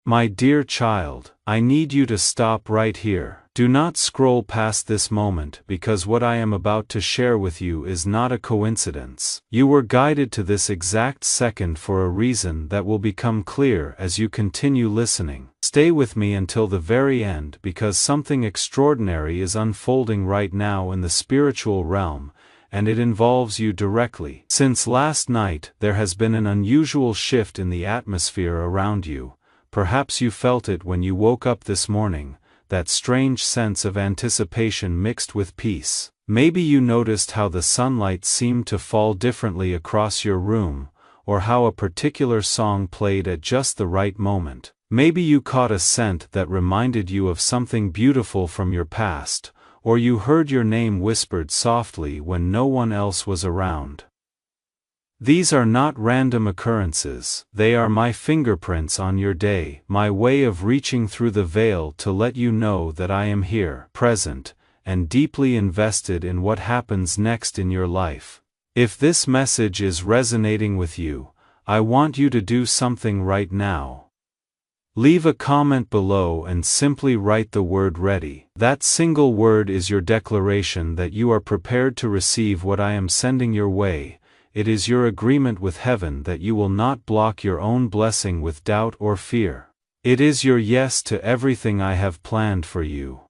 My dear child, I need you to stop right here. Do not scroll past this moment because what I am about to share with you is not a coincidence. You were guided to this exact second for a reason that will become clear as you continue listening. Stay with me until the very end because something extraordinary is unfolding right now in the spiritual realm, and it involves you directly. Since last night, there has been an unusual shift in the atmosphere around you. Perhaps you felt it when you woke up this morning, that strange sense of anticipation mixed with peace. Maybe you noticed how the sunlight seemed to fall differently across your room, or how a particular song played at just the right moment. Maybe you caught a scent that reminded you of something beautiful from your past, or you heard your name whispered softly when no one else was around. These are not random occurrences, they are my fingerprints on your day, my way of reaching through the veil to let you know that I am here, present, and deeply invested in what happens next in your life. If this message is resonating with you, I want you to do something right now. Leave a comment below and simply write the word ready. That single word is your declaration that you are prepared to receive what I am sending your way. It is your agreement with heaven that you will not block your own blessing with doubt or fear. It is your yes to everything I have planned for you.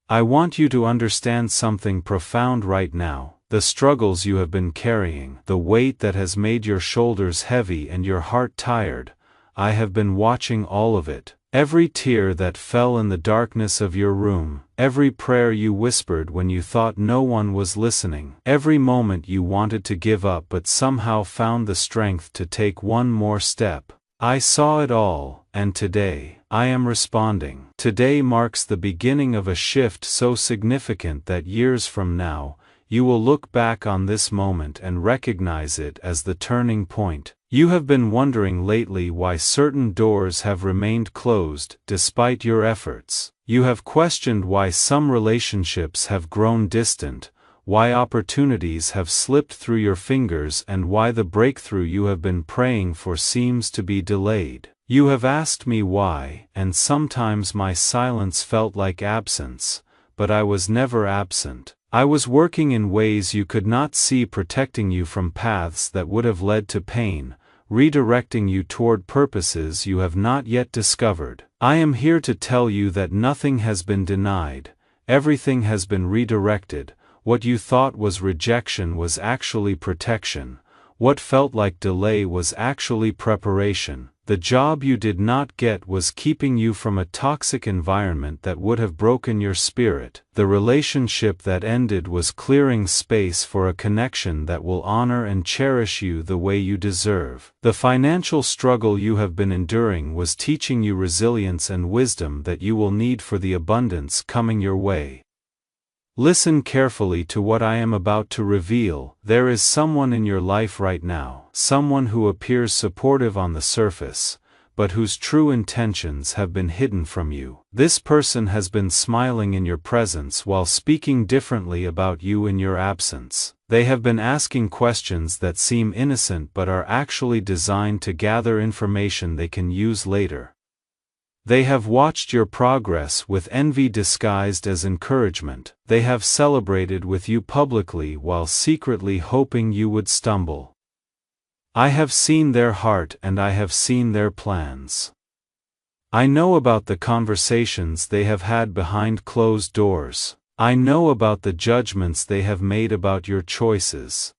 I want you to understand something profound right now. The struggles you have been carrying, the weight that has made your shoulders heavy and your heart tired, I have been watching all of it. Every tear that fell in the darkness of your room, every prayer you whispered when you thought no one was listening, every moment you wanted to give up but somehow found the strength to take one more step. I saw it all, and today, I am responding. Today marks the beginning of a shift so significant that years from now, you will look back on this moment and recognize it as the turning point. You have been wondering lately why certain doors have remained closed despite your efforts. You have questioned why some relationships have grown distant, why opportunities have slipped through your fingers, and why the breakthrough you have been praying for seems to be delayed. You have asked me why, and sometimes my silence felt like absence, but I was never absent. I was working in ways you could not see, protecting you from paths that would have led to pain, redirecting you toward purposes you have not yet discovered. I am here to tell you that nothing has been denied, everything has been redirected. What you thought was rejection was actually protection. What felt like delay was actually preparation. The job you did not get was keeping you from a toxic environment that would have broken your spirit. The relationship that ended was clearing space for a connection that will honor and cherish you the way you deserve. The financial struggle you have been enduring was teaching you resilience and wisdom that you will need for the abundance coming your way. Listen carefully to what I am about to reveal. There is someone in your life right now, someone who appears supportive on the surface, but whose true intentions have been hidden from you. This person has been smiling in your presence while speaking differently about you in your absence. They have been asking questions that seem innocent but are actually designed to gather information they can use later. They have watched your progress with envy disguised as encouragement. They have celebrated with you publicly while secretly hoping you would stumble. I have seen their heart and I have seen their plans. I know about the conversations they have had behind closed doors. I know about the judgments they have made about your choices.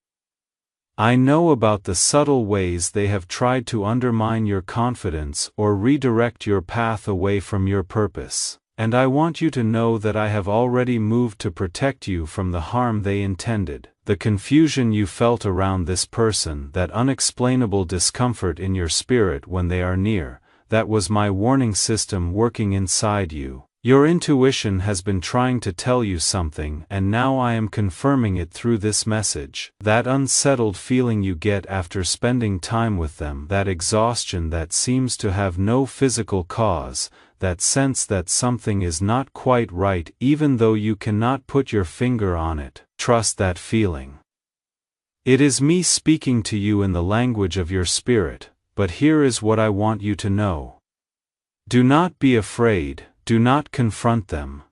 I know about the subtle ways they have tried to undermine your confidence or redirect your path away from your purpose. And I want you to know that I have already moved to protect you from the harm they intended. The confusion you felt around this person, that unexplainable discomfort in your spirit when they are near, that was my warning system working inside you. Your intuition has been trying to tell you something, and now I am confirming it through this message. That unsettled feeling you get after spending time with them, that exhaustion that seems to have no physical cause, that sense that something is not quite right even though you cannot put your finger on it. Trust that feeling. It is me speaking to you in the language of your spirit, but here is what I want you to know. Do not be afraid, do not confront them.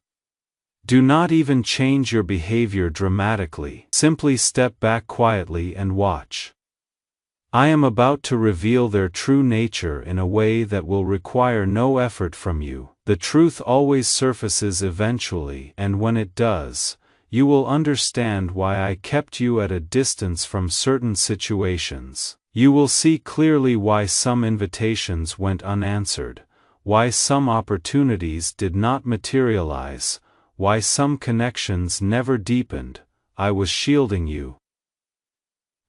Do not even change your behavior dramatically. Simply step back quietly and watch. I am about to reveal their true nature in a way that will require no effort from you. The truth always surfaces eventually, and when it does, you will understand why I kept you at a distance from certain situations. You will see clearly why some invitations went unanswered, why some opportunities did not materialize, why some connections never deepened. I was shielding you.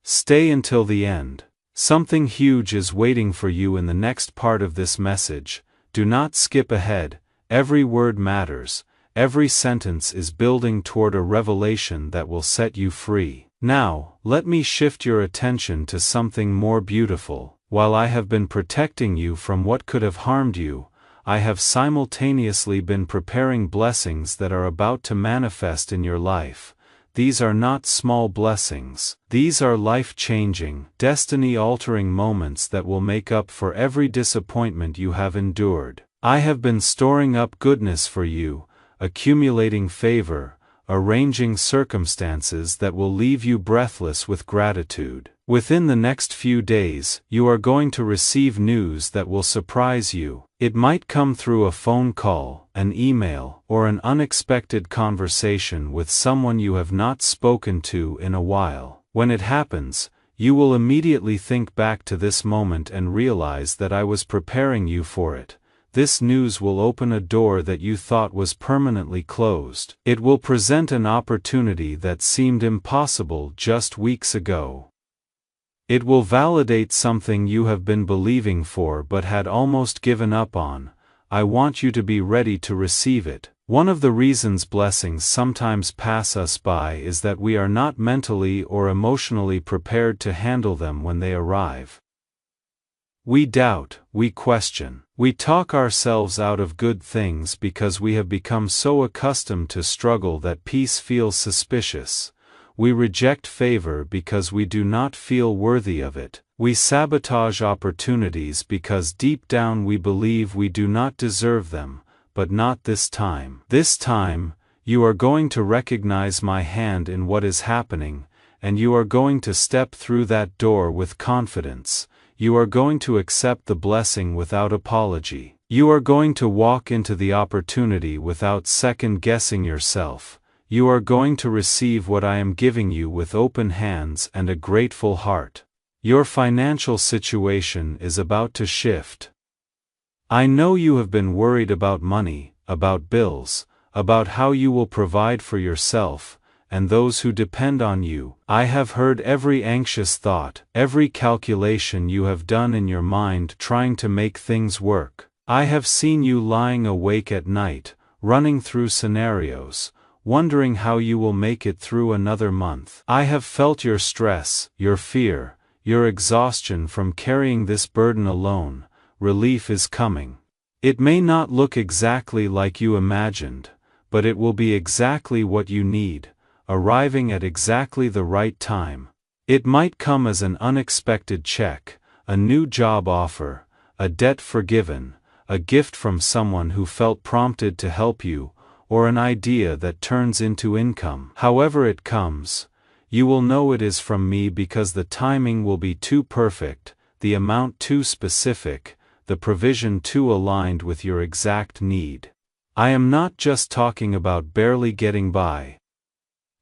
Stay until the end. Something huge is waiting for you in the next part of this message. Do not skip ahead. Every word matters. Every sentence is building toward a revelation that will set you free. Now, let me shift your attention to something more beautiful. While I have been protecting you from what could have harmed you, I have simultaneously been preparing blessings that are about to manifest in your life. These are not small blessings. These are life-changing, destiny-altering moments that will make up for every disappointment you have endured. I have been storing up goodness for you, accumulating favor, arranging circumstances that will leave you breathless with gratitude. Within the next few days, you are going to receive news that will surprise you. It might come through a phone call, an email, or an unexpected conversation with someone you have not spoken to in a while. When it happens, you will immediately think back to this moment and realize that I was preparing you for it. This news will open a door that you thought was permanently closed. It will present an opportunity that seemed impossible just weeks ago. It will validate something you have been believing for but had almost given up on. I want you to be ready to receive it. One of the reasons blessings sometimes pass us by is that we are not mentally or emotionally prepared to handle them when they arrive. We doubt, we question, we talk ourselves out of good things because we have become so accustomed to struggle that peace feels suspicious. We reject favor because we do not feel worthy of it. We sabotage opportunities because deep down we believe we do not deserve them, but not this time. This time, you are going to recognize my hand in what is happening, and you are going to step through that door with confidence. You are going to accept the blessing without apology. You are going to walk into the opportunity without second-guessing yourself. You are going to receive what I am giving you with open hands and a grateful heart. Your financial situation is about to shift. I know you have been worried about money, about bills, about how you will provide for yourself and those who depend on you. I have heard every anxious thought, every calculation you have done in your mind trying to make things work. I have seen you lying awake at night, running through scenarios, wondering how you will make it through another month. I have felt your stress, your fear, your exhaustion from carrying this burden alone. Relief is coming. It may not look exactly like you imagined, but it will be exactly what you need, arriving at exactly the right time. It might come as an unexpected check, a new job offer, a debt forgiven, a gift from someone who felt prompted to help you, or an idea that turns into income. However it comes, you will know it is from me because the timing will be too perfect, the amount too specific, the provision too aligned with your exact need. I am not just talking about barely getting by.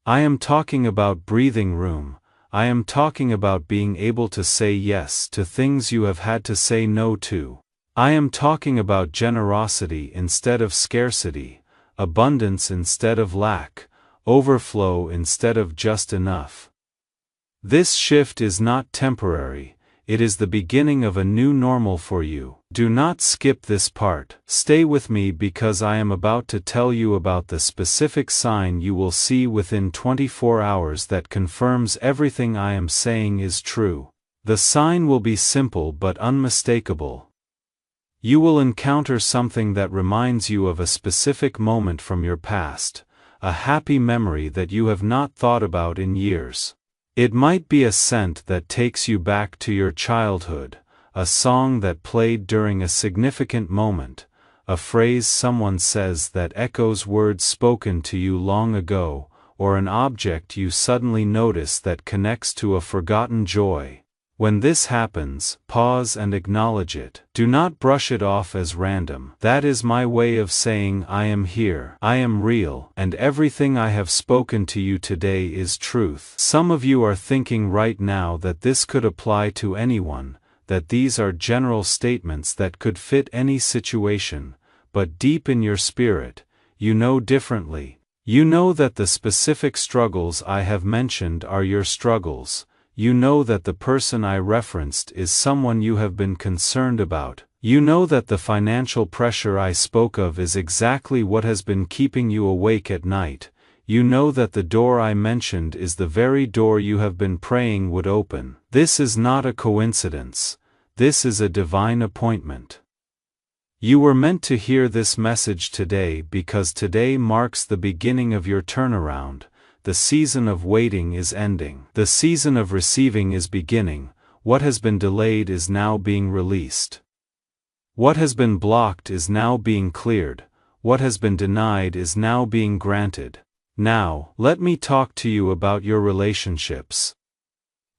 I am talking about breathing room. I am talking about being able to say yes to things you have had to say no to. I am talking about generosity instead of scarcity, abundance instead of lack, overflow instead of just enough. This shift is not temporary. It is the beginning of a new normal for you. Do not skip this part. Stay with me because I am about to tell you about the specific sign you will see within 24 hours that confirms everything I am saying is true. The sign will be simple but unmistakable. You will encounter something that reminds you of a specific moment from your past, a happy memory that you have not thought about in years. It might be a scent that takes you back to your childhood, a song that played during a significant moment, a phrase someone says that echoes words spoken to you long ago, or an object you suddenly notice that connects to a forgotten joy. When this happens, pause and acknowledge it. Do not brush it off as random. That is my way of saying I am here, I am real, and everything I have spoken to you today is truth. Some of you are thinking right now that this could apply to anyone, that these are general statements that could fit any situation, but deep in your spirit, you know differently. You know that the specific struggles I have mentioned are your struggles. You know that the person I referenced is someone you have been concerned about. You know that the financial pressure I spoke of is exactly what has been keeping you awake at night. You know that the door I mentioned is the very door you have been praying would open. This is not a coincidence. This is a divine appointment. You were meant to hear this message today because today marks the beginning of your turnaround. The season of waiting is ending. The season of receiving is beginning. What has been delayed is now being released. What has been blocked is now being cleared. What has been denied is now being granted. Now, let me talk to you about your relationships.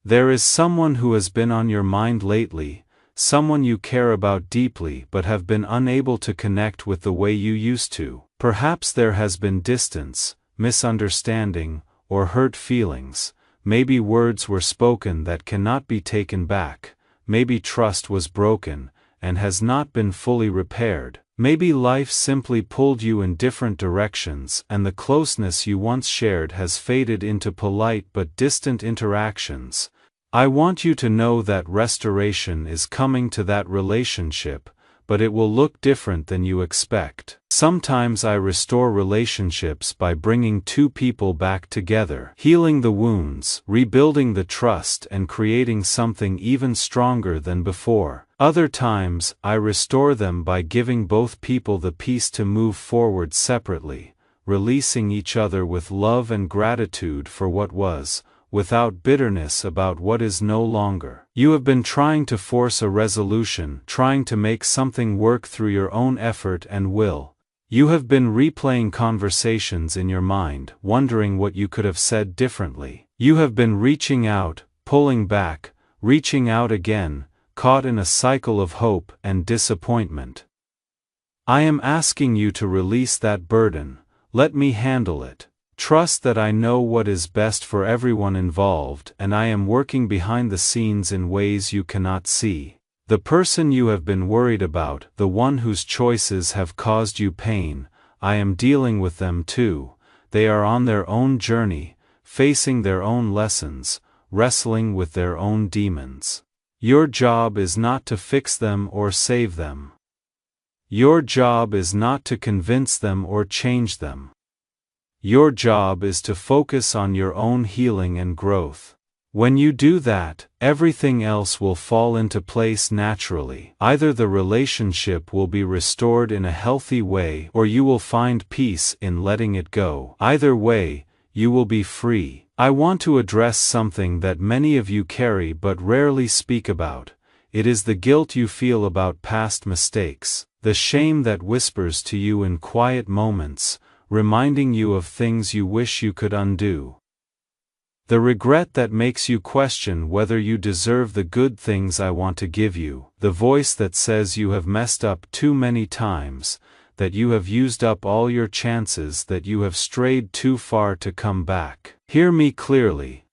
There is someone who has been on your mind lately, someone you care about deeply but have been unable to connect with the way you used to. Perhaps there has been distance, misunderstanding, or hurt feelings. Maybe words were spoken that cannot be taken back. Maybe trust was broken and has not been fully repaired. Maybe life simply pulled you in different directions and the closeness you once shared has faded into polite but distant interactions. I want you to know that restoration is coming to that relationship, but it will look different than you expect. Sometimes I restore relationships by bringing two people back together, healing the wounds, rebuilding the trust, and creating something even stronger than before. Other times, I restore them by giving both people the peace to move forward separately, releasing each other with love and gratitude for what was, without bitterness about what is no longer. You have been trying to force a resolution, trying to make something work through your own effort and will. You have been replaying conversations in your mind, wondering what you could have said differently. You have been reaching out, pulling back, reaching out again, caught in a cycle of hope and disappointment. I am asking you to release that burden. Let me handle it. Trust that I know what is best for everyone involved and I am working behind the scenes in ways you cannot see. The person you have been worried about, the one whose choices have caused you pain, I am dealing with them too. They are on their own journey, facing their own lessons, wrestling with their own demons. Your job is not to fix them or save them. Your job is not to convince them or change them. Your job is to focus on your own healing and growth. When you do that, everything else will fall into place naturally. Either the relationship will be restored in a healthy way or you will find peace in letting it go. Either way, you will be free. I want to address something that many of you carry but rarely speak about. It is the guilt you feel about past mistakes, the shame that whispers to you in quiet moments, reminding you of things you wish you could undo. The regret that makes you question whether you deserve the good things I want to give you, the voice that says you have messed up too many times, that you have used up all your chances, that you have strayed too far to come back. Hear me clearly.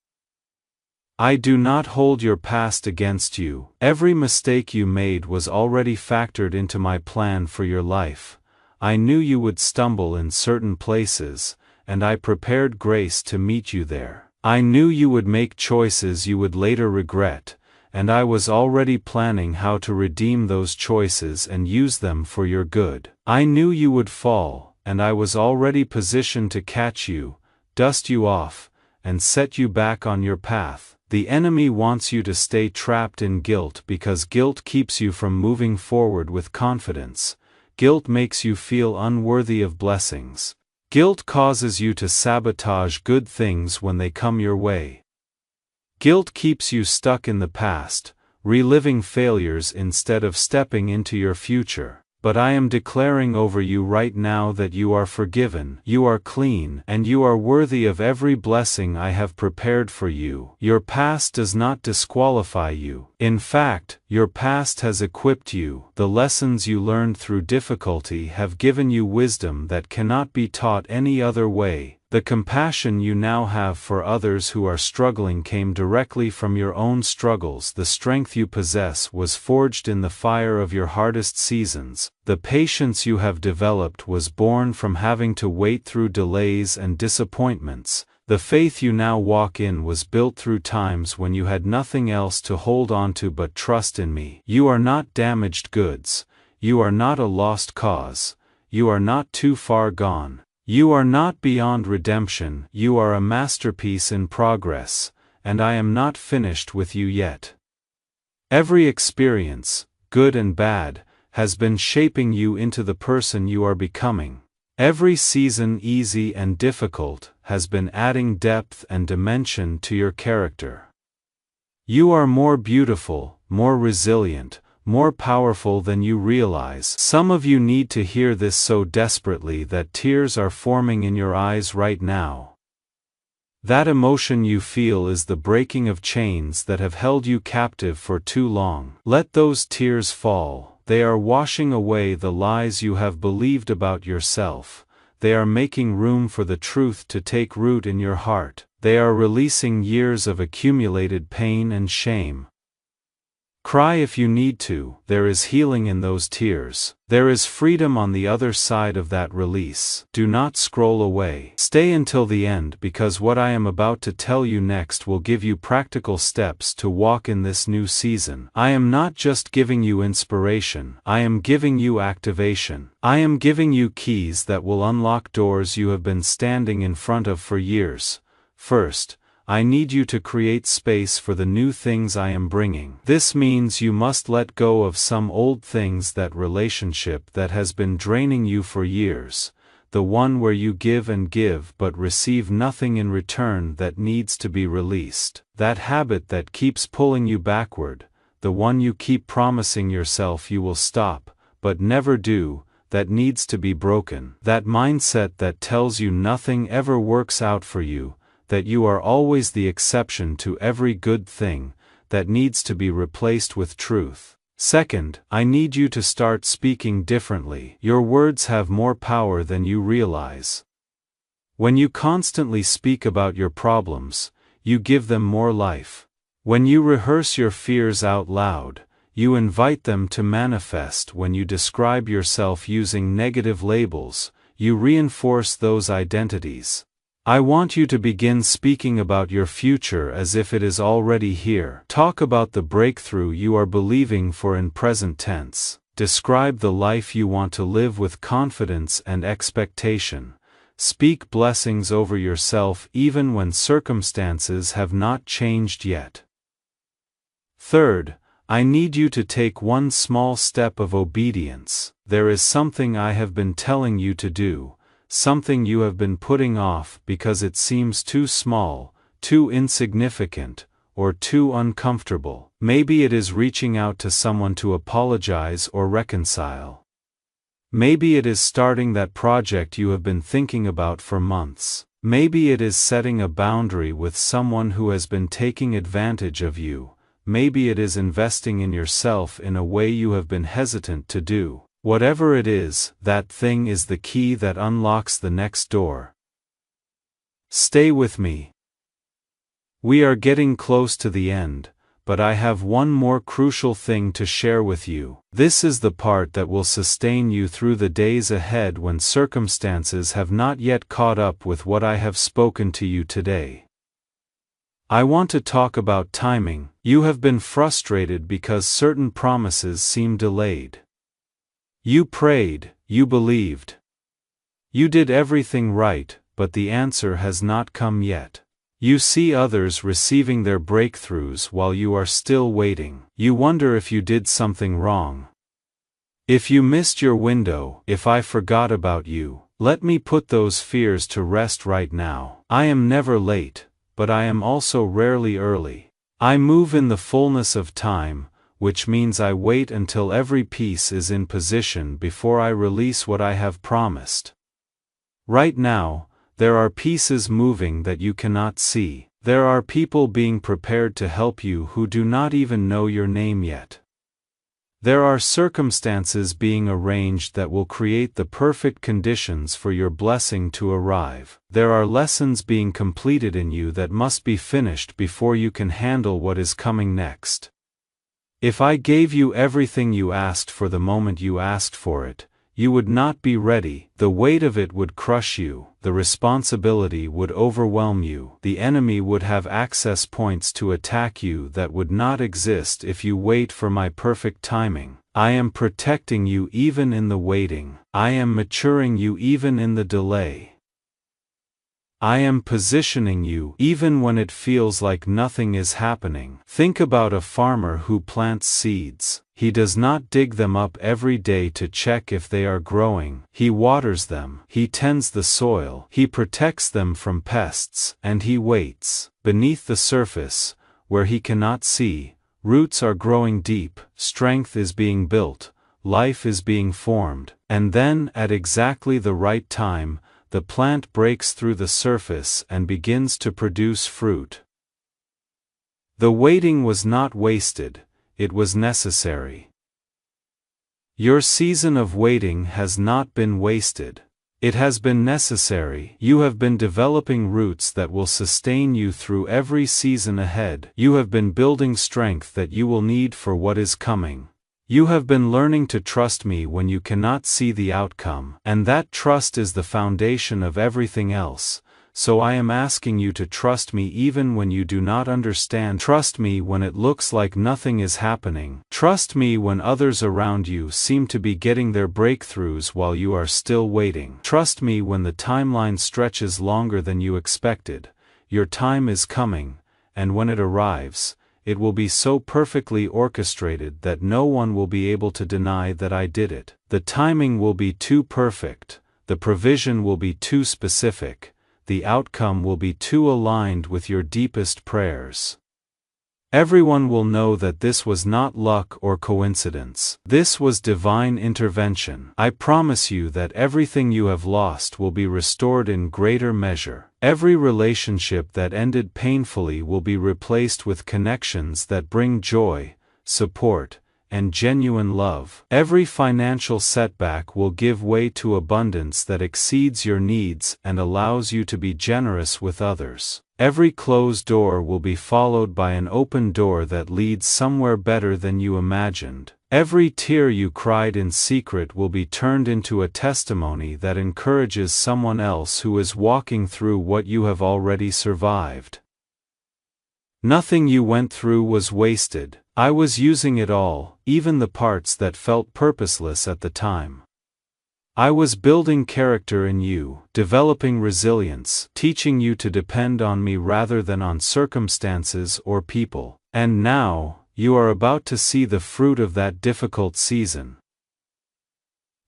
I do not hold your past against you. Every mistake you made was already factored into my plan for your life. I knew you would stumble in certain places, and I prepared grace to meet you there. I knew you would make choices you would later regret, and I was already planning how to redeem those choices and use them for your good. I knew you would fall, and I was already positioned to catch you, dust you off, and set you back on your path. The enemy wants you to stay trapped in guilt because guilt keeps you from moving forward with confidence. Guilt makes you feel unworthy of blessings. Guilt causes you to sabotage good things when they come your way. Guilt keeps you stuck in the past, reliving failures instead of stepping into your future. But I am declaring over you right now that you are forgiven, you are clean, and you are worthy of every blessing I have prepared for you. Your past does not disqualify you. In fact, your past has equipped you. The lessons you learned through difficulty have given you wisdom that cannot be taught any other way. The compassion you now have for others who are struggling came directly from your own struggles. The strength you possess was forged in the fire of your hardest seasons. The patience you have developed was born from having to wait through delays and disappointments. The faith you now walk in was built through times when you had nothing else to hold on to but trust in me. You are not damaged goods. You are not a lost cause. You are not too far gone. You are not beyond redemption. You are a masterpiece in progress, and I am not finished with you yet. Every experience, good and bad, has been shaping you into the person you are becoming. Every season, easy and difficult, has been adding depth and dimension to your character. You are more beautiful, more resilient, more powerful than you realize. Some of you need to hear this so desperately that tears are forming in your eyes right now. That emotion you feel is the breaking of chains that have held you captive for too long. Let those tears fall. They are washing away the lies you have believed about yourself. They are making room for the truth to take root in your heart. They are releasing years of accumulated pain and shame. Cry if you need to. There is healing in those tears. There is freedom on the other side of that release. Do not scroll away. Stay until the end, because what I am about to tell you next will give you practical steps to walk in this new season. I am not just giving you inspiration. I am giving you activation. I am giving you keys that will unlock doors you have been standing in front of for years. First, I need you to create space for the new things I am bringing. This means you must let go of some old things, that relationship that has been draining you for years, the one where you give and give but receive nothing in return, that needs to be released. That habit that keeps pulling you backward, the one you keep promising yourself you will stop, but never do, that needs to be broken. That mindset that tells you nothing ever works out for you, that you are always the exception to every good thing, that needs to be replaced with truth. Second, I need you to start speaking differently. Your words have more power than you realize. When you constantly speak about your problems, you give them more life. When you rehearse your fears out loud, you invite them to manifest. When you describe yourself using negative labels, you reinforce those identities. I want you to begin speaking about your future as if it is already here. Talk about the breakthrough you are believing for in present tense. Describe the life you want to live with confidence and expectation. Speak blessings over yourself even when circumstances have not changed yet. Third, I need you to take one small step of obedience. There is something I have been telling you to do. Something you have been putting off because it seems too small, too insignificant, or too uncomfortable. Maybe it is reaching out to someone to apologize or reconcile. Maybe it is starting that project you have been thinking about for months. Maybe it is setting a boundary with someone who has been taking advantage of you. Maybe it is investing in yourself in a way you have been hesitant to do. Whatever it is, that thing is the key that unlocks the next door. Stay with me. We are getting close to the end, but I have one more crucial thing to share with you. This is the part that will sustain you through the days ahead when circumstances have not yet caught up with what I have spoken to you today. I want to talk about timing. You have been frustrated because certain promises seem delayed. You prayed, you believed. You did everything right, but the answer has not come yet. You see others receiving their breakthroughs while you are still waiting. You wonder if you did something wrong. If you missed your window, if I forgot about you, let me put those fears to rest right now. I am never late, but I am also rarely early. I move in the fullness of time, which means I wait until every piece is in position before I release what I have promised. Right now, there are pieces moving that you cannot see. There are people being prepared to help you who do not even know your name yet. There are circumstances being arranged that will create the perfect conditions for your blessing to arrive. There are lessons being completed in you that must be finished before you can handle what is coming next. If I gave you everything you asked for the moment you asked for it, you would not be ready. The weight of it would crush you, the responsibility would overwhelm you, the enemy would have access points to attack you that would not exist if you wait for my perfect timing. I am protecting you even in the waiting. I am maturing you even in the delay. I am positioning you even when it feels like nothing is happening. Think about a farmer who plants seeds. He does not dig them up every day to check if they are growing. He waters them. He tends the soil. He protects them from pests. And he waits. Beneath the surface, where he cannot see, roots are growing deep, strength is being built, life is being formed. And then, at exactly the right time, the plant breaks through the surface and begins to produce fruit. The waiting was not wasted, it was necessary. Your season of waiting has not been wasted. It has been necessary. You have been developing roots that will sustain you through every season ahead. You have been building strength that you will need for what is coming. You have been learning to trust me when you cannot see the outcome, and that trust is the foundation of everything else. So I am asking you to trust me even when you do not understand. Trust me when it looks like nothing is happening. Trust me when others around you seem to be getting their breakthroughs while you are still waiting. Trust me when the timeline stretches longer than you expected. Your time is coming, and when it arrives, it will be so perfectly orchestrated that no one will be able to deny that I did it. The timing will be too perfect, the provision will be too specific, the outcome will be too aligned with your deepest prayers. Everyone will know that this was not luck or coincidence. This was divine intervention. I promise you that everything you have lost will be restored in greater measure. Every relationship that ended painfully will be replaced with connections that bring joy, support, and genuine love. Every financial setback will give way to abundance that exceeds your needs and allows you to be generous with others. Every closed door will be followed by an open door that leads somewhere better than you imagined. Every tear you cried in secret will be turned into a testimony that encourages someone else who is walking through what you have already survived. Nothing you went through was wasted. I was using it all, even the parts that felt purposeless at the time. I was building character in you, developing resilience, teaching you to depend on me rather than on circumstances or people. And now, you are about to see the fruit of that difficult season.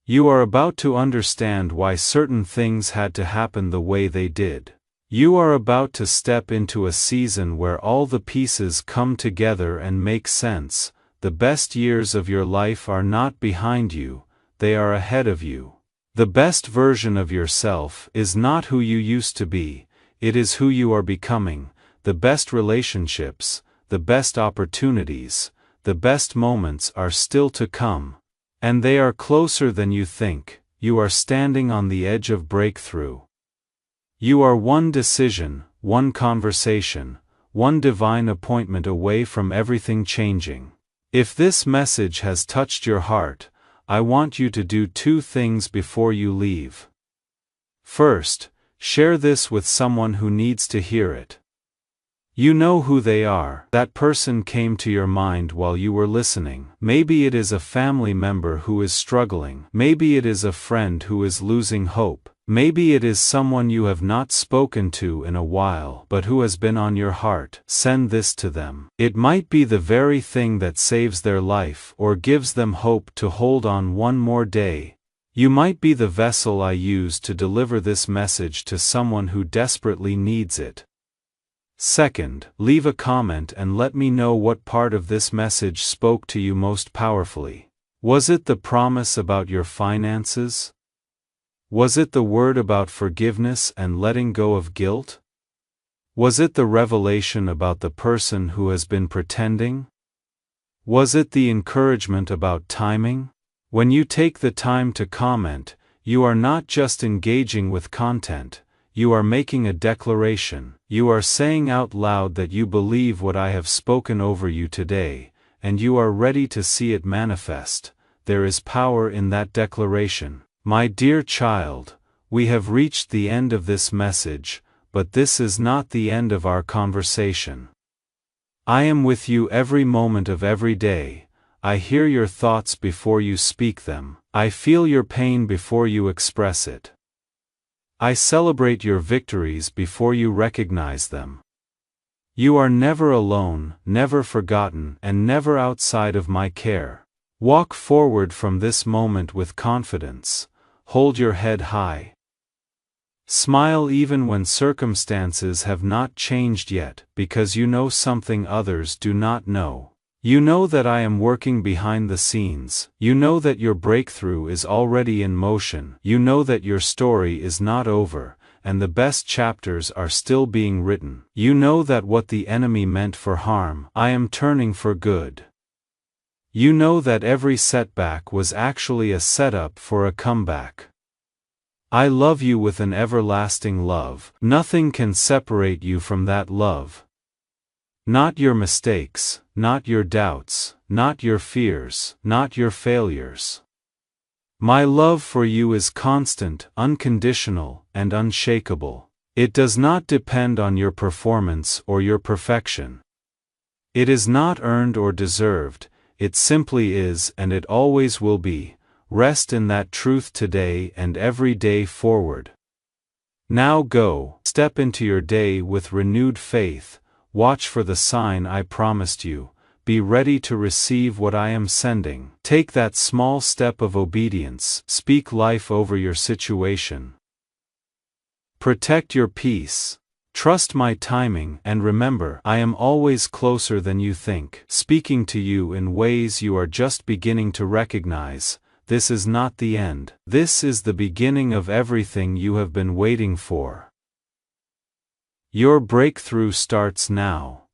You are about to understand why certain things had to happen the way they did. You are about to step into a season where all the pieces come together and make sense. The best years of your life are not behind you, they are ahead of you. The best version of yourself is not who you used to be, it is who you are becoming. The best relationships, the best opportunities, the best moments are still to come. And they are closer than you think. You are standing on the edge of breakthrough. You are one decision, one conversation, one divine appointment away from everything changing. If this message has touched your heart, I want you to do two things before you leave. First, share this with someone who needs to hear it. You know who they are. That person came to your mind while you were listening. Maybe it is a family member who is struggling. Maybe it is a friend who is losing hope. Maybe it is someone you have not spoken to in a while but who has been on your heart. Send this to them. It might be the very thing that saves their life or gives them hope to hold on one more day. You might be the vessel I use to deliver this message to someone who desperately needs it. Second, leave a comment and let me know what part of this message spoke to you most powerfully. Was it the promise about your finances? Was it the word about forgiveness and letting go of guilt? Was it the revelation about the person who has been pretending? Was it the encouragement about timing? When you take the time to comment, you are not just engaging with content, you are making a declaration. You are saying out loud that you believe what I have spoken over you today, and you are ready to see it manifest. There is power in that declaration. My dear child, we have reached the end of this message, but this is not the end of our conversation. I am with you every moment of every day. I hear your thoughts before you speak them. I feel your pain before you express it. I celebrate your victories before you recognize them. You are never alone, never forgotten, and never outside of my care. Walk forward from this moment with confidence. Hold your head high. Smile even when circumstances have not changed yet, because you know something others do not know. You know that I am working behind the scenes. You know that your breakthrough is already in motion. You know that your story is not over, and the best chapters are still being written. You know that what the enemy meant for harm, I am turning for good. You know that every setback was actually a setup for a comeback. I love you with an everlasting love. Nothing can separate you from that love. Not your mistakes, not your doubts, not your fears, not your failures. My love for you is constant, unconditional, and unshakable. It does not depend on your performance or your perfection. It is not earned or deserved, it simply is and it always will be. Rest in that truth today and every day forward. Now go, step into your day with renewed faith. Watch for the sign I promised you. Be ready to receive what I am sending. Take that small step of obedience. Speak life over your situation. Protect your peace. Trust my timing, and remember, I am always closer than you think, speaking to you in ways you are just beginning to recognize. This is not the end. This is the beginning of everything you have been waiting for. Your breakthrough starts now.